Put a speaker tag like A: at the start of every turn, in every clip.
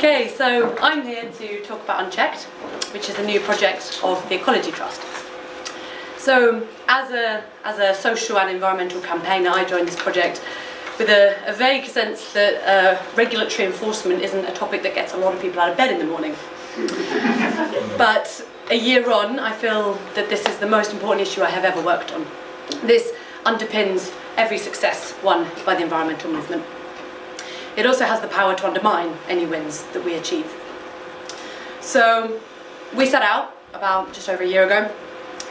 A: Okay, so I'm here to talk about Unchecked, which is a new project of the Ecology Trust. So as a social and environmental campaigner, I joined this project with a vague sense that regulatory enforcement isn't a topic that gets a lot of people out of bed in the morning. But a year on, I feel that this is the most important issue I have ever worked on. This underpins every success won by the environmental movement. It also has the power to undermine any wins that we achieve. So we set out about just over a year ago,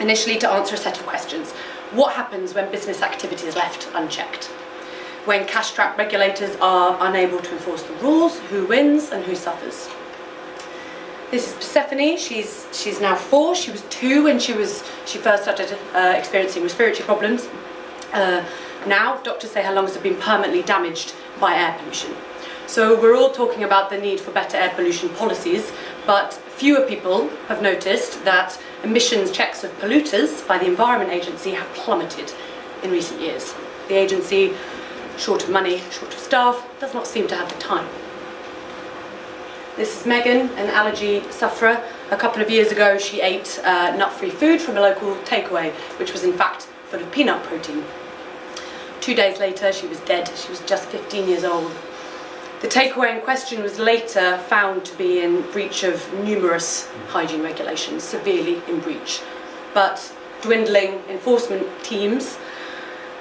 A: initially to answer a set of questions. What happens when business activity is left unchecked? When cash-strapped regulators are unable to enforce the rules, who wins and who suffers? This is Persephone. She's now 4. She was 2 when she first started experiencing respiratory problems. Now, doctors say her lungs have been permanently damaged by air pollution. So we're all talking about the need for better air pollution policies, but fewer people have noticed that emissions checks of polluters by the Environment Agency have plummeted in recent years. The agency, short of money, short of staff, does not seem to have the time. This is Megan, an allergy sufferer. A couple of years ago, she ate nut-free food from a local takeaway, which was in fact full of peanut protein. 2 days later, she was dead. She was just 15 years old. The takeaway in question was later found to be in breach of numerous hygiene regulations, severely in breach. But dwindling enforcement teams,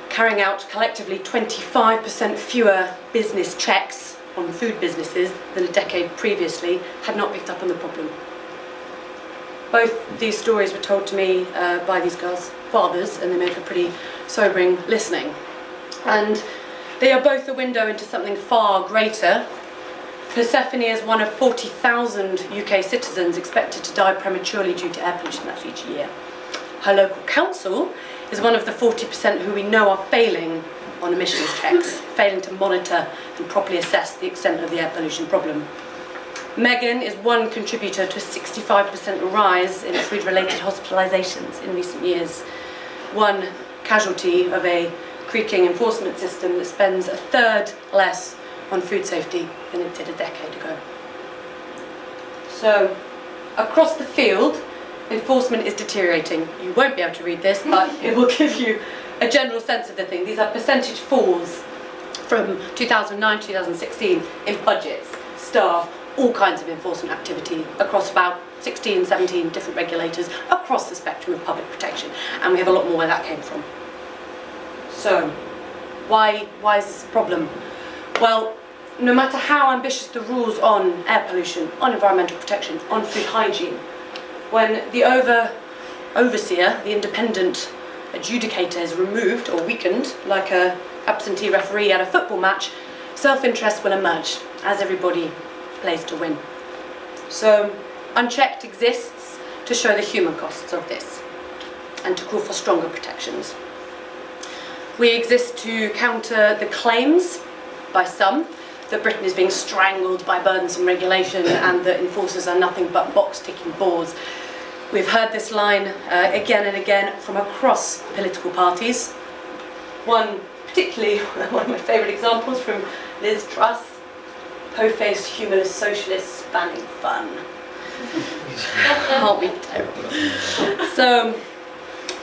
A: carrying out collectively 25% fewer business checks on food businesses than a decade previously, had not picked up on the problem. Both these stories were told to me by these girls' fathers, and they made for pretty sobering listening. And they are both a window into something far greater. Persephone is one of 40,000 UK citizens expected to die prematurely due to air pollution, that's each year. Her local council is one of the 40% who we know are failing on emissions checks, failing to monitor and properly assess the extent of the air pollution problem. Megan is one contributor to a 65% rise in food-related hospitalisations in recent years, one casualty of a creaking enforcement system that spends a third less on food safety than it did a decade ago. So, across the field, enforcement is deteriorating. You won't be able to read this, but it will give you a general sense of the thing. These are percentage falls from 2009 to 2016 in budgets, staff, all kinds of enforcement activity across about 16, 17 different regulators across the spectrum of public protection. And we have a lot more where that came from. So, why is this a problem? Well, no matter how ambitious the rules on air pollution, on environmental protection, on food hygiene, when the overseer, the independent adjudicator, is removed or weakened, like an absentee referee at a football match, self-interest will emerge as everybody plays to win. So, Unchecked exists to show the human costs of this and to call for stronger protections. We exist to counter the claims by some that Britain is being strangled by burdensome regulation and that enforcers are nothing but box-ticking bores. We've heard this line again and again from across political parties. One of my favourite examples from Liz Truss, po-faced humanist socialists spanning fun. Can't be terrible. So,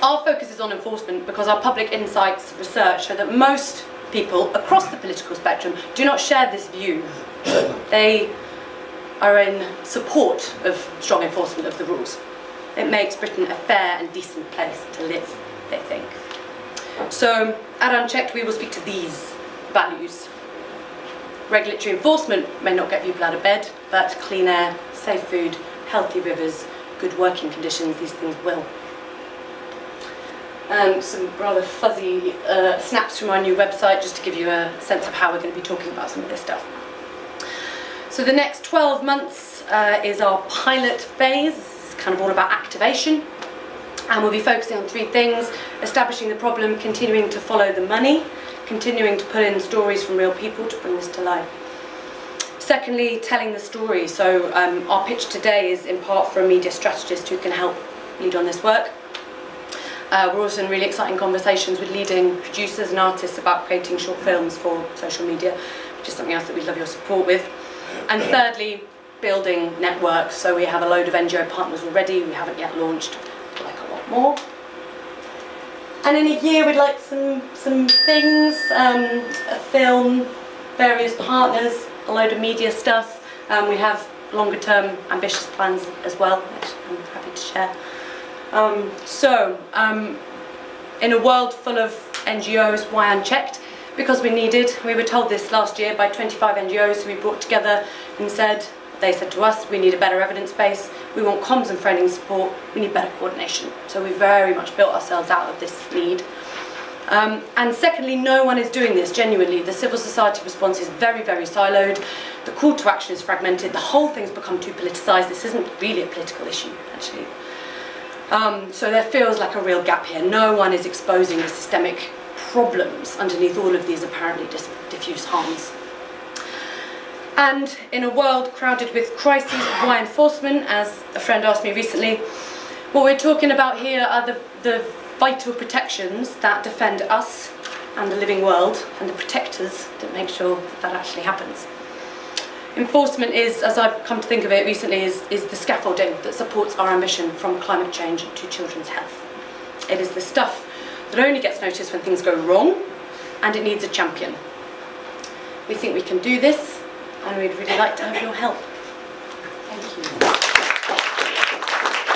A: our focus is on enforcement because our public insights research show that most people across the political spectrum do not share this view. They are in support of strong enforcement of the rules. It makes Britain a fair and decent place to live, they think. So, at Unchecked, we will speak to these values. Regulatory enforcement may not get people out of bed, but clean air, safe food, healthy rivers, good working conditions, these things will. Some rather fuzzy snaps from our new website just to give you a sense of how we're going to be talking about some of this stuff. So the next 12 months is our pilot phase. It's kind of all about activation, and we'll be focusing on 3 things: establishing the problem, continuing to follow the money, continuing to put in stories from real people to bring this to life. Secondly, telling the story. So our pitch today is in part for a media strategist who can help lead on this work. We're also in really exciting conversations with leading producers and artists about creating short films for social media, which is something else that we'd love your support with. And thirdly, building networks, so we have a load of NGO partners already. We haven't yet launched, we'd like a lot more. And in a year we'd like some things, a film, various partners, a load of media stuff. We have longer term ambitious plans as well, which I'm happy to share. In a world full of NGOs, why Unchecked? Because we were told this last year by 25 NGOs who we brought together and they said to us, we need a better evidence base, we want comms and training support, we need better coordination. So we very much built ourselves out of this need. And secondly, no one is doing this genuinely. The civil society response is very, very siloed. The call to action is fragmented. The whole thing's become too politicised. This isn't really a political issue, actually. So there feels like a real gap here. No one is exposing the systemic problems underneath all of these apparently diffuse harms. And in a world crowded with crises, why enforcement? As a friend asked me recently, what we're talking about here are the vital protections that defend us and the living world, and the protectors that make sure that actually happens. Enforcement is, as I've come to think of it recently, is the scaffolding that supports our ambition from climate change to children's health. It is the stuff that only gets noticed when things go wrong, and it needs a champion. We think we can do this, and we'd really like to have your help. Thank you.